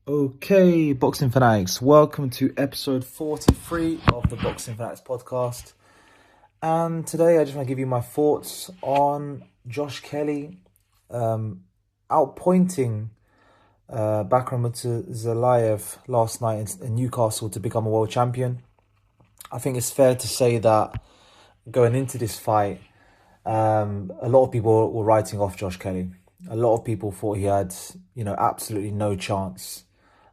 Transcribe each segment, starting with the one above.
Okay, boxing fanatics, welcome to episode 43 of the Boxing Fanatics podcast. And today I just want to give you my thoughts on Josh Kelly outpointing Bakhram Murtazaliev last night in Newcastle to become a world champion. I think it's fair to say that going into this fight, a lot of people were writing off Josh Kelly. A lot of people thought he had, absolutely no chance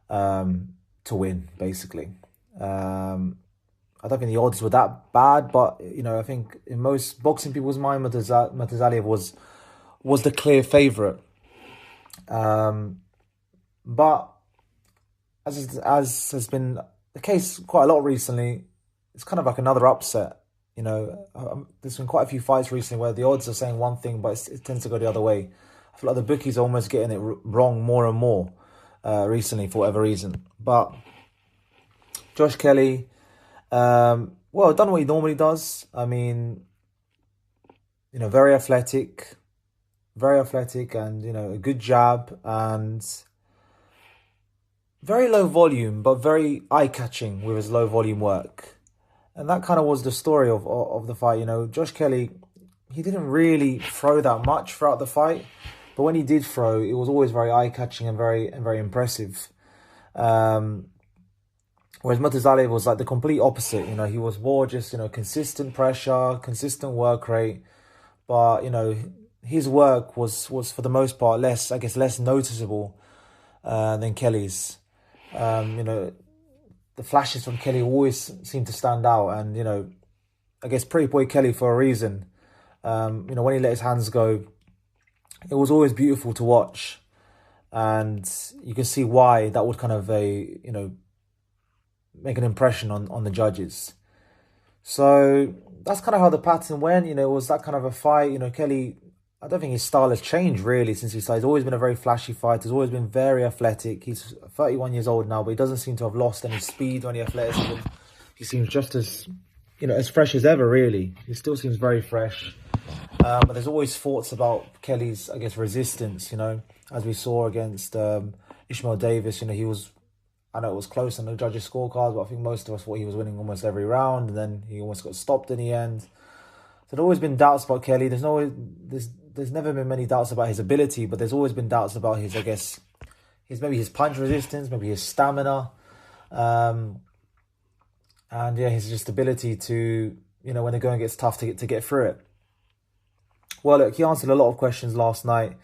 to win, basically. I don't think the odds were that bad, but I think in most boxing people's mind, Murtazaliev was the clear favourite. But as has been the case quite a lot recently, it's kind of like another upset. There's been quite a few fights recently where the odds are saying one thing, but it tends to go the other way. I feel like the bookies are almost getting it wrong more and more recently for whatever reason. But Josh Kelly, done what he normally does. I mean, very athletic, and, a good jab and very low volume, but very eye-catching with his low volume work. And that kind of was the story of the fight. Josh Kelly, he didn't really throw that much throughout the fight. But when he did throw, it was always very eye-catching and very impressive. Whereas Murtazaliev was like the complete opposite. He was more just, consistent pressure, consistent work rate. But, his work was for the most part less noticeable than Kelly's. The flashes from Kelly always seem to stand out. And, I guess pretty boy Kelly for a reason. When he let his hands go, it was always beautiful to watch, and you can see why that would kind of make an impression on the judges. So that's kind of how the pattern went. It was that kind of a fight. Kelly, I don't think his style has changed really since he started. He's always been a very flashy fighter. He's always been very athletic. He's 31 years old now, but he doesn't seem to have lost any speed or any athleticism. He seems just as, as fresh as ever, really. He still seems very fresh. But there's always thoughts about Kelly's, I guess, resistance, as we saw against Ishmael Davis. I know it was close on the judges' scorecards, but I think most of us thought he was winning almost every round, and then he almost got stopped in the end. So there's always been doubts about Kelly. There's never been many doubts about his ability, but there's always been doubts about his, I guess, maybe his punch resistance, maybe his stamina, and his just ability to, when the going gets tough to get through it. Well, look, he answered a lot of questions last night,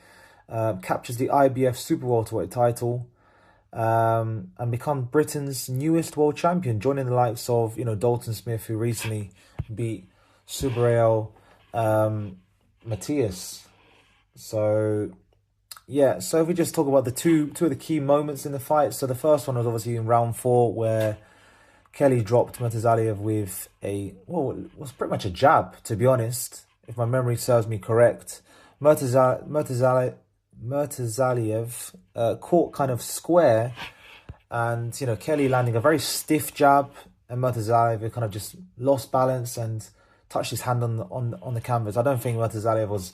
captures the IBF Super Welterweight title, and become Britain's newest world champion, joining the likes of, Dalton Smith, who recently beat Subriel Matthias. So if we just talk about the two of the key moments in the fight. So the first one was obviously in round 4, where Kelly dropped Murtazaliev with it was pretty much a jab, to be honest. If my memory serves me correct, Murtazaliev caught kind of square, and Kelly landing a very stiff jab, and Murtazaliev kind of just lost balance and touched his hand on the canvas. I don't think Murtazaliev was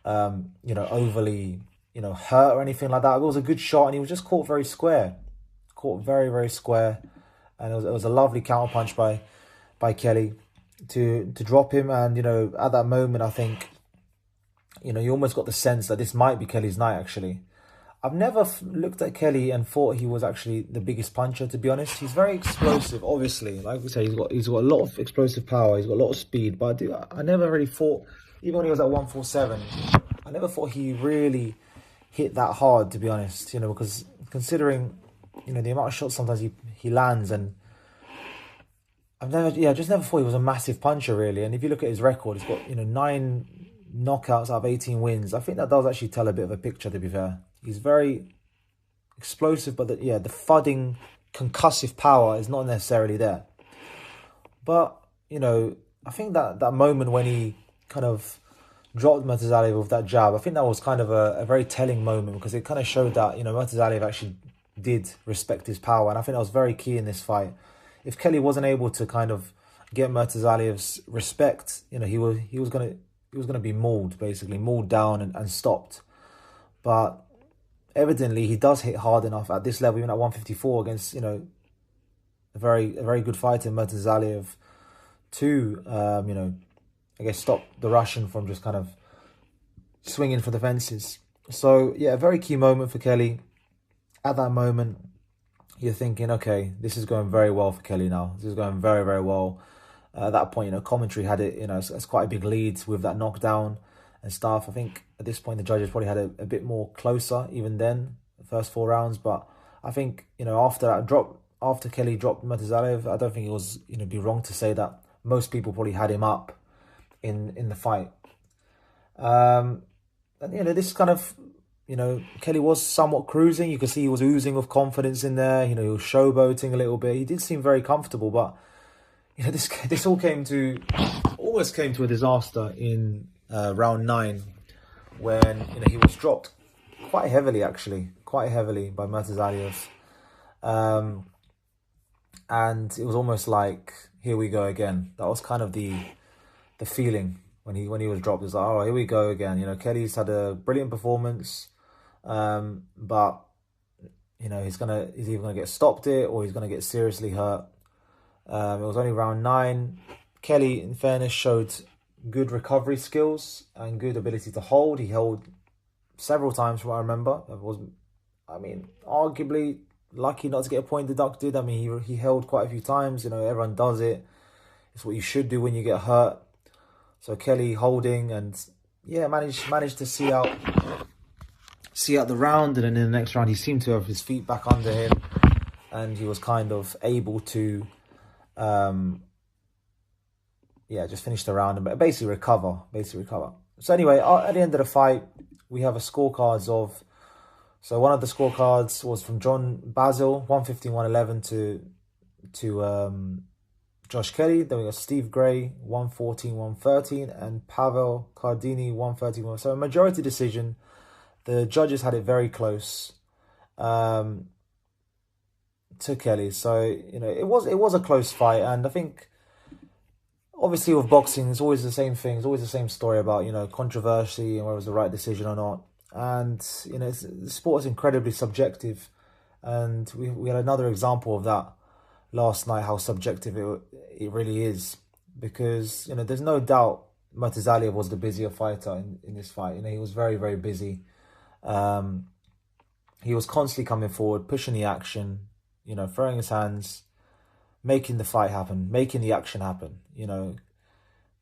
overly hurt or anything like that. It was a good shot, and he was just caught very square, very square, and it was a lovely counter punch by Kelly to drop him. And at that moment, I think you almost got the sense that this might be Kelly's night. Actually, I've never looked at Kelly and thought he was actually the biggest puncher, to be honest. He's very explosive, obviously. Like we say, he's got a lot of explosive power. He's got a lot of speed. But I never really thought, even when he was at 147, I never thought he really hit that hard, to be honest. Because considering the amount of shots sometimes he lands, and I just never thought he was a massive puncher, really. And if you look at his record, he's got 9 knockouts out of 18 wins. I think that does actually tell a bit of a picture, to be fair. He's very explosive, but the thudding, concussive power is not necessarily there. But, I think that moment when he kind of dropped Murtazaliev with that jab, I think that was kind of a very telling moment, because it kind of showed that, Murtazaliev actually did respect his power. And I think that was very key in this fight. If Kelly wasn't able to kind of get Murtazaliev's respect, he was gonna be mauled, basically mauled down and stopped. But evidently he does hit hard enough at this level, even at 154 against, you know, a very good fighter, Murtazaliev, to, you know, I guess stop the Russian from just kind of swinging for the fences. So, yeah, a very key moment for Kelly. At that moment, you're thinking, okay, this is going very well for Kelly now. This is going very well. At that point, you know, commentary had it, you know, it's quite a big lead with that knockdown and stuff. I think at this point, the judges probably had a bit more closer even then, the first 4 rounds. But I think, you know, after that drop, after Kelly dropped Murtazaliev, I don't think it was, you know, be wrong to say that most people probably had him up in the fight. And, you know, this kind of, you know, Kelly was somewhat cruising. You could see he was oozing of confidence in there. You know, he was showboating a little bit. He did seem very comfortable, but, you know, this all almost came to a disaster in round 9 when, you know, he was dropped quite heavily by Murtazaliev. And it was almost like, here we go again. That was kind of the feeling when he was dropped. It was like, oh, here we go again. You know, Kelly's had a brilliant performance, but, you know, he's either gonna get stopped it or he's gonna get seriously hurt. It was only round 9. Kelly, in fairness, showed good recovery skills and good ability to hold. He held several times from what I remember. Arguably lucky not to get a point deducted. I mean, he held quite a few times. You know, everyone does it. It's what you should do when you get hurt. So Kelly holding and, yeah, managed to see out the round. And then in the next round, he seemed to have his feet back under him. And he was kind of able to, just finish the round and basically recover. So anyway, at the end of the fight, we have a scorecards of, so one of the scorecards was from John Basil, 115-111 to Josh Kelly. Then we got Steve Gray, 114-113, and Pavel Cardini, 131. So a majority decision. The judges had it very close to Kelly. So, you know, it was a close fight, and I think obviously with boxing, it's always the same thing. It's always the same story about, you know, controversy and whether it was the right decision or not. And, you know, the sport is incredibly subjective. And we had another example of that last night, how subjective it really is. Because, you know, there's no doubt Murtazaliev was the busier fighter in this fight. You know, he was very busy. He was constantly coming forward, pushing the action, you know, throwing his hands, making the fight happen, making the action happen. You know,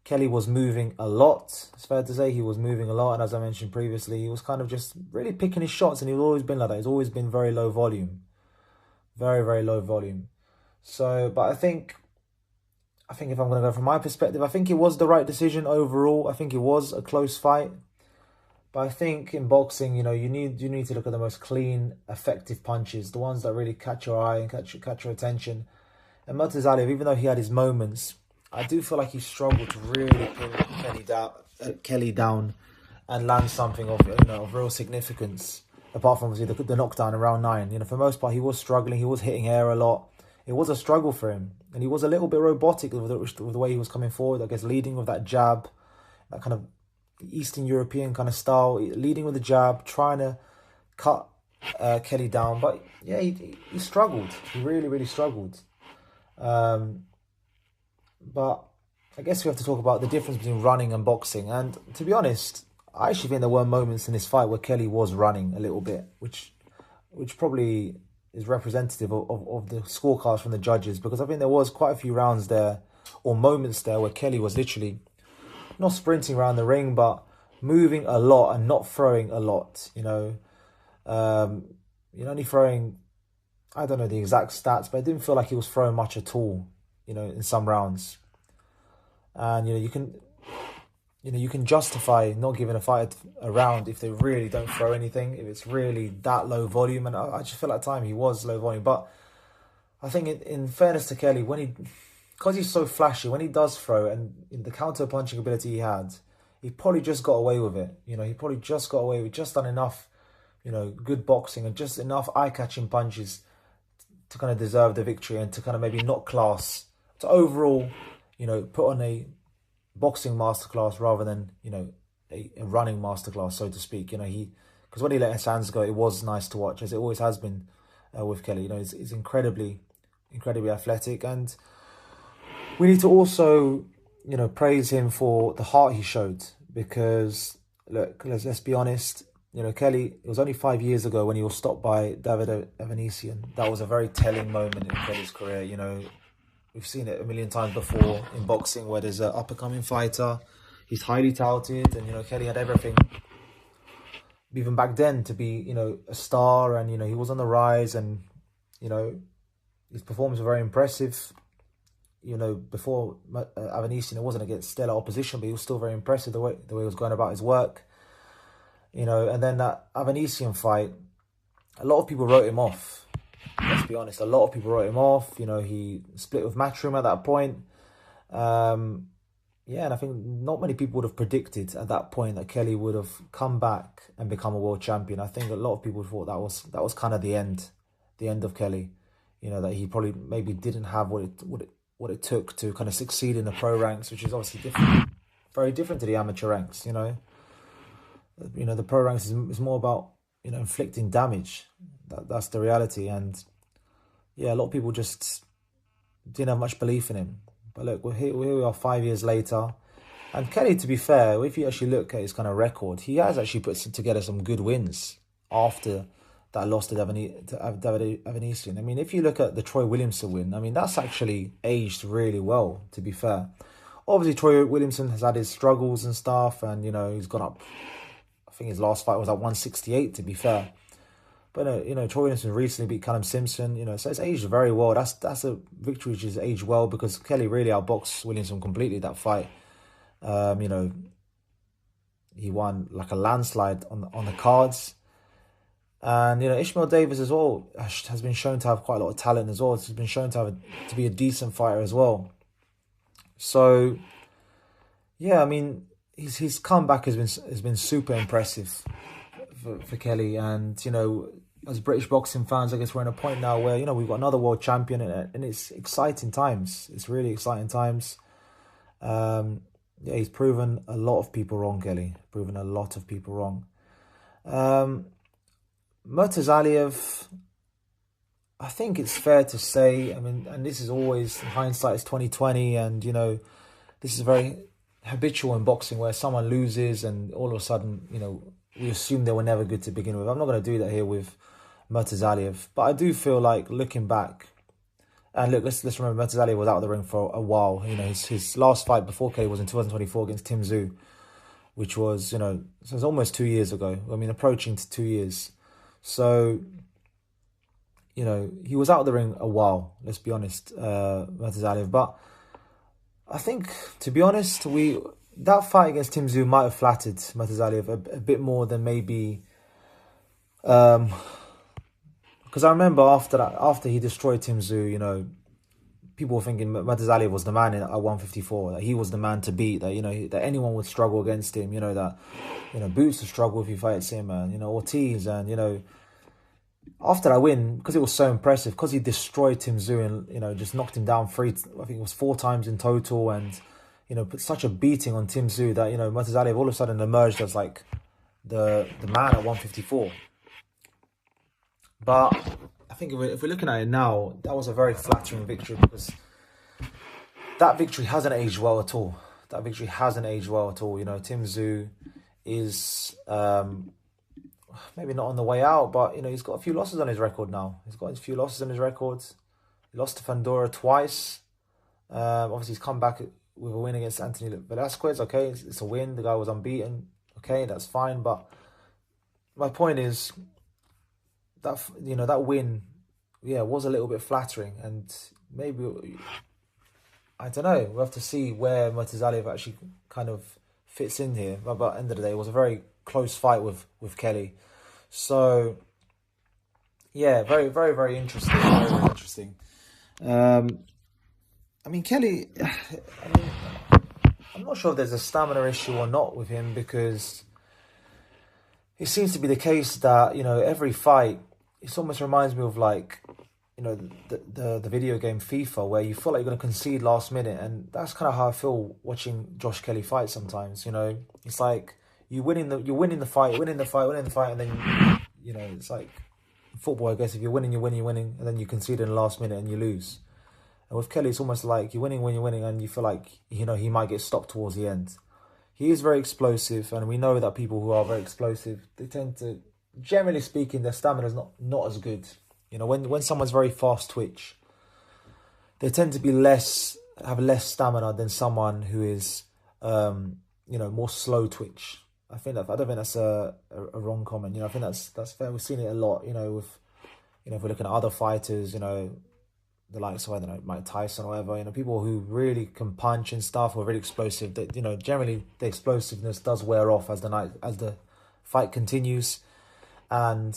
Kelly was moving a lot. It's fair to say he was moving a lot. And as I mentioned previously, he was kind of just really picking his shots. And he's always been like that. He's always been very low volume. Very low volume. So, but I think if I'm going to go from my perspective, I think it was the right decision overall. I think it was a close fight. But I think in boxing, you know, you need to look at the most clean, effective punches. The ones that really catch your eye and catch your attention. And Murtazaliev, even though he had his moments, I do feel like he struggled to really pin Kelly down and land something of real significance. Apart from obviously the knockdown in round 9, you know, for the most part he was struggling. He was hitting air a lot. It was a struggle for him, and he was a little bit robotic with the way he was coming forward. I guess leading with that jab, that kind of Eastern European kind of style, leading with the jab, trying to cut Kelly down. But yeah, he struggled. He really struggled. But I guess we have to talk about the difference between running and boxing. And to be honest, I actually think there were moments in this fight where Kelly was running a little bit, which probably is representative of the scorecards from the judges, because I think there was quite a few rounds there or moments there where Kelly was literally not sprinting around the ring, but moving a lot and not throwing a lot. You know, only throwing, I don't know the exact stats, but it didn't feel like he was throwing much at all, you know, in some rounds. And, you know, you can justify not giving a fighter a round if they really don't throw anything, if it's really that low volume. And I just feel at the time he was low volume. But I think in fairness to Kelly, because he's so flashy, when he does throw and the counter punching ability he had, he probably just got away with it. You know, he probably just got away with just done enough, you know, good boxing and just enough eye-catching punches to kind of deserve the victory and to kind of maybe knock class, to overall, you know, put on a boxing masterclass rather than, you know, a running masterclass, so to speak. You know, he because when he let his hands go, it was nice to watch, as it always has been with Kelly. You know, he's incredibly athletic, and we need to also, you know, praise him for the heart he showed, because look, let's be honest. You know, Kelly, it was only 5 years ago when he was stopped by David Evanesian. That was a very telling moment in Kelly's career. You know, we've seen it a million times before in boxing, where there's an up-and-coming fighter. He's highly touted, and, you know, Kelly had everything, even back then, to be, you know, a star, and, you know, he was on the rise, and, you know, his performance was very impressive. You know, before Avanesian, it wasn't against stellar opposition, but he was still very impressive the way he was going about his work. You know, and then that Avanesian fight, a lot of people wrote him off. Let's be honest, a lot of people wrote him off. You know, he split with Matchroom at that point. Yeah, and I think not many people would have predicted at that point that Kelly would have come back and become a world champion. I think a lot of people thought that was kind of the end of Kelly. You know, that he probably maybe didn't have what it took to kind of succeed in the pro ranks, which is obviously different, very different to the amateur ranks. You know, the pro ranks is more about, you know, inflicting damage. That's the reality, and yeah, a lot of people just didn't have much belief in him. But look, here we are 5 years later. And Kelly, to be fair, if you actually look at his kind of record, he has actually put together some good wins after that loss to David Evanesian. I mean, if you look at the Troy Williamson win, I mean, that's actually aged really well, to be fair. Obviously, Troy Williamson has had his struggles and stuff, and, you know, he's gone up. I think his last fight was at 168, to be fair. But, you know, Troy Williamson recently beat Callum Simpson, you know, so it's aged very well. That's a victory which is aged well, because Kelly really outboxed Williamson completely that fight. You know, he won like a landslide on the cards. And, you know, Ishmael Davis as well has been shown to have quite a lot of talent as well. He's been shown to be a decent fighter as well. So, yeah, I mean, his comeback has been super impressive for Kelly. And, you know, as British boxing fans, I guess we're in a point now where, you know, we've got another world champion, and it's exciting times. It's really exciting times. Yeah, he's proven a lot of people wrong, Kelly. Proven a lot of people wrong. Murtazaliev, I think it's fair to say, I mean, and this is always, hindsight is 2020, and, you know, this is very habitual in boxing, where someone loses and all of a sudden, you know, we assume they were never good to begin with. I'm not going to do that here with Murtazaliev, but I do feel like, looking back, and look, let's remember, Murtazaliev was out of the ring for a while. You know, his last fight before Kelly was in 2024 against Tim Tszyu, which was, you know, so it was almost 2 years ago. I mean, approaching to 2 years. So, you know, he was out of the ring a while, let's be honest, Murtazaliev. But I think, to be honest, that fight against Tim Tszyu might have flattered Murtazaliev a bit more than maybe... because I remember after he destroyed Tim Tszyu, you know, people were thinking Murtazaliev was the man at 154, that he was the man to beat, that, you know, that anyone would struggle against him, you know, that, you know, Boots would struggle if he fights him, and, you know, Ortiz, and, you know, after that win, because it was so impressive, because he destroyed Tim Tszyu and, you know, just knocked him down I think it was 4 times in total, and, you know, put such a beating on Tim Tszyu that, you know, Murtazaliev all of a sudden emerged as like the man at 154. But I think if we're looking at it now, that was a very flattering victory, because that victory hasn't aged well at all. That victory hasn't aged well at all. You know, Tim Tszyu is maybe not on the way out, but, you know, he's got a few losses on his record now. He lost to Fandora twice. Obviously, he's come back with a win against Anthony Velasquez. Okay, it's a win. The guy was unbeaten. Okay, that's fine. But my point is that, you know, that win, yeah, was a little bit flattering, and maybe, I don't know, we'll have to see where Murtazaliev actually kind of fits in here. But at the end of the day, it was a very close fight with Kelly. So, yeah, very, very, very interesting. Very, very interesting. I mean, Kelly, I'm not sure if there's a stamina issue or not with him, because it seems to be the case that, you know, every fight, it almost reminds me of, like, you know, the video game FIFA, where you feel like you're going to concede last minute. And that's kind of how I feel watching Josh Kelly fight sometimes. You know, it's like you're winning the fight, and then it's like football, I guess. If you're winning, and then you concede in the last minute and you lose. And with Kelly, it's almost like you're winning, and you feel like he might get stopped towards the end. He is very explosive, and we know that people who are very explosive, they tend to, generally speaking, their stamina is not as good. When someone's very fast twitch, they tend to have less stamina than someone who is more slow twitch. I don't think that's a wrong comment. I think that's fair. We've seen it a lot. With if we're looking at other fighters, the likes of, I don't know, Mike Tyson or whatever. People who really can punch and stuff, or really explosive. That generally the explosiveness does wear off as the fight continues, and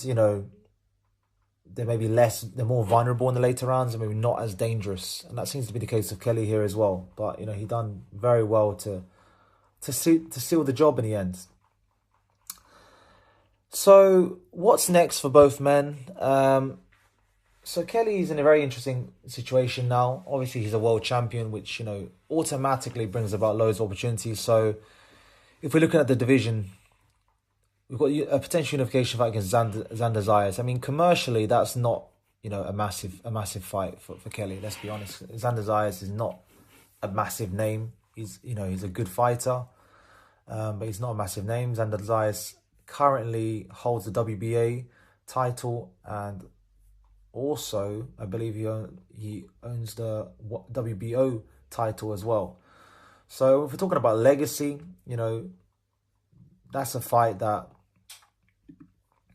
they may be they're more vulnerable in the later rounds and maybe not as dangerous. And that seems to be the case of Kelly here as well. But he done very well to seal the job in the end. So what's next for both men? So Kelly's in a very interesting situation now. Obviously, he's a world champion, which automatically brings about loads of opportunities. So if we're looking at the division, we've got a potential unification fight against Xander Zayas. I mean, commercially, that's not a massive fight for Kelly. Let's be honest. Xander Zayas is not a massive name. He's a good fighter, but he's not a massive name. Xander Zayas currently holds the WBA title, and also I believe he owns the WBO title as well. So if we're talking about legacy, that's a fight that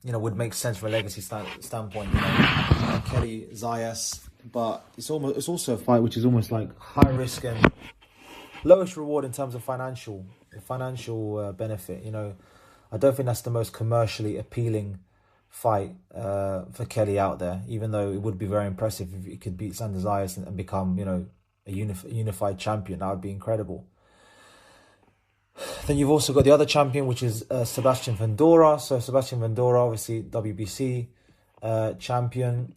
would make sense from a legacy standpoint. Kelly Zayas, but it's also a fight which is almost like high risk and lowest reward in terms of financial benefit. I don't think that's the most commercially appealing fight for Kelly out there, even though it would be very impressive if he could beat Xander Zayas and become a unified champion. That would be incredible. Then you've also got the other champion, which is Sebastian Vendora. So Sebastian Vendora, obviously WBC champion,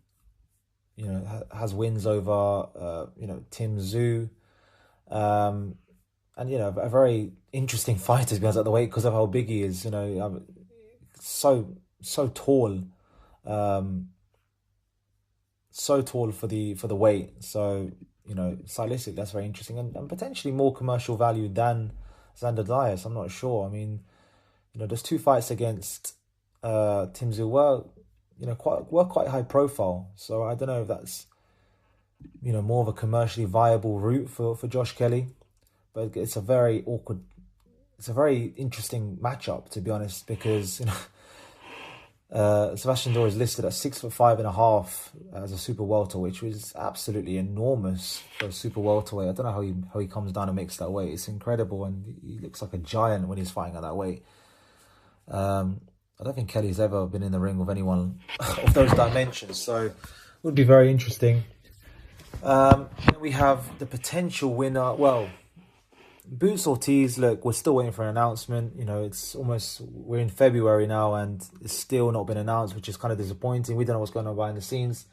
has wins over Tim Tszyu, and a very interesting fighter, to be honest, at the weight, because of how big he is. So tall, for the weight. So stylistic, that's very interesting, and potentially more commercial value than Xander Zayas. I'm not sure. I mean, those two fights against Tim Tszyu were quite high profile. So I don't know if that's more of a commercially viable route for Josh Kelly. But it's a very interesting matchup, to be honest, because Sebastian Vendora is listed at 6'5.5" as a super welterweight, which was absolutely enormous for a super welterweight. I don't know how he comes down and makes that weight. It's incredible, and he looks like a giant when he's fighting at that weight. I don't think Kelly's ever been in the ring with anyone of those dimensions, so it would be very interesting. Then we have the potential winner. Well, Boots Ortiz, look, we're still waiting for an announcement. We're in February now and it's still not been announced, which is kind of disappointing. We don't know what's going on behind the scenes.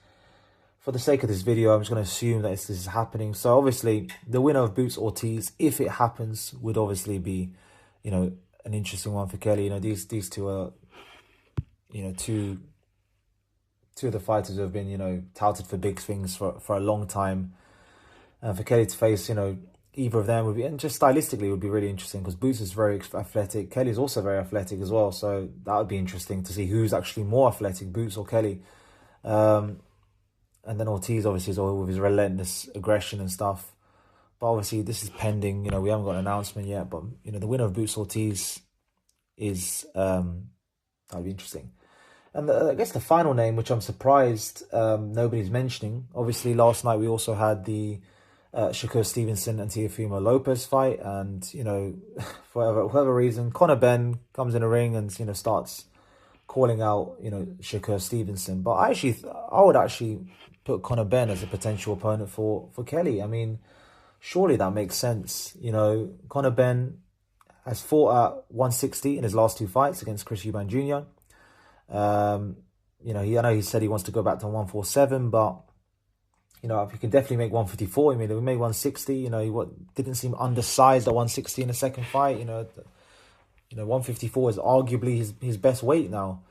For the sake of this video, I'm just going to assume that this is happening. So obviously, the winner of Boots Ortiz, if it happens, would obviously be, an interesting one for Kelly. These two are, two of the fighters who have been, touted for big things for a long time. And for Kelly to face, either of them would be, and just stylistically would be really interesting, because Boots is very athletic. Kelly's also very athletic as well, so that would be interesting to see who's actually more athletic, Boots or Kelly. And then Ortiz obviously is all with his relentless aggression and stuff. But obviously this is pending. We haven't got an announcement yet. But the winner of Boots Ortiz is that'd be interesting. And I guess the final name, which I'm surprised nobody's mentioning. Obviously last night we also had the Shakur Stevenson and Teofimo Lopez fight, and for whatever reason, Conor Benn comes in the ring and starts calling out Shakur Stevenson. But I would actually put Conor Benn as a potential opponent for Kelly. I mean, surely that makes sense. Conor Benn has fought at 160 in his last two fights against Chris Eubank Jr. I know he said he wants to go back to 147, but if he can definitely make 154, he made 160. He didn't seem undersized at 160 in the second fight. 154 is arguably his best weight now.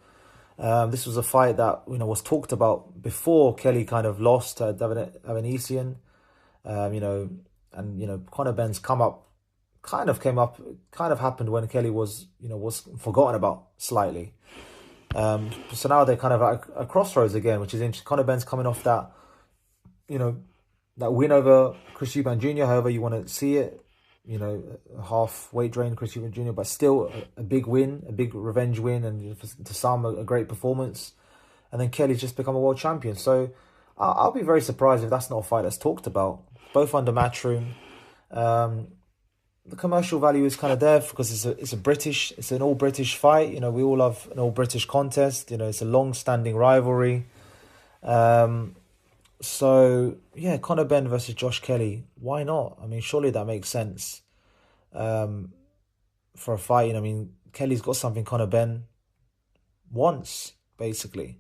This was a fight that was talked about before Kelly kind of lost to Avanesian. Conor Benn's kind of happened when Kelly was forgotten about slightly. So now they're kind of at a crossroads again, which is interesting. Conor Benn's coming off that win over Chris Eubank Jr., however you want to see it. A half weight drain Chris Eubank Jr., but still a big win, a big revenge win, and to some a great performance. And then Kelly's just become a world champion. So I'll be very surprised if that's not a fight that's talked about. Both under Matchroom. The commercial value is kind of there because it's an all British fight. We all love an all British contest. It's a long-standing rivalry. So yeah, Conor Benn versus Josh Kelly. Why not? I mean, surely that makes sense. For a fight, Kelly's got something Conor Benn wants, basically.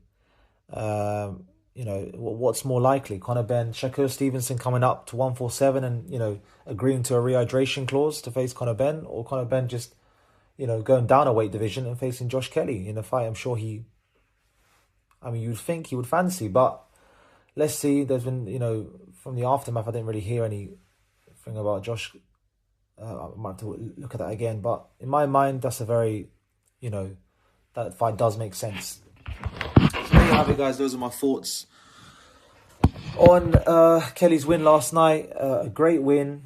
What's more likely? Conor Benn, Shakur Stevenson coming up to 147 and, agreeing to a rehydration clause to face Conor Benn, or Conor Benn just, going down a weight division and facing Josh Kelly in a fight I'm sure you'd think he would fancy, but let's see. There's been, from the aftermath, I didn't really hear anything about Josh. I might have to look at that again, but in my mind, that's a very, that fight does make sense. So there you have it, guys. Those are my thoughts on Kelly's win last night. A great win,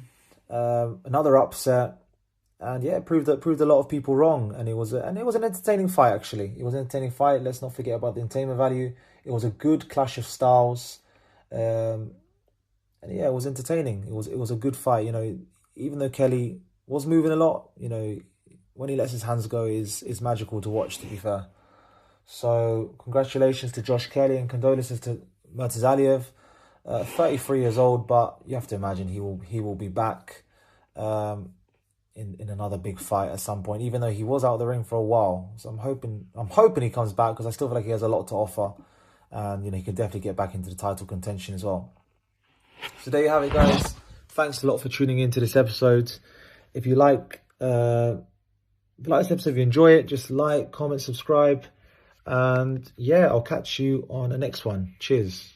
another upset, and yeah, it proved a lot of people wrong. And it was an entertaining fight. Actually, it was an entertaining fight. Let's not forget about the entertainment value. It was a good clash of styles, and yeah, it was entertaining. It was a good fight. Even though Kelly was moving a lot, when he lets his hands go, is magical to watch. To be fair. So congratulations to Josh Kelly and condolences to Murtazaliev, 33 years old, but you have to imagine he will be back in another big fight at some point, even though he was out of the ring for a while. So I'm hoping he comes back, because I still feel like he has a lot to offer, and he can definitely get back into the title contention as well. So there you have it, guys. Thanks a lot for tuning into this episode. If you like this episode, if you enjoy it, just like, comment, subscribe. And yeah, I'll catch you on the next one. Cheers.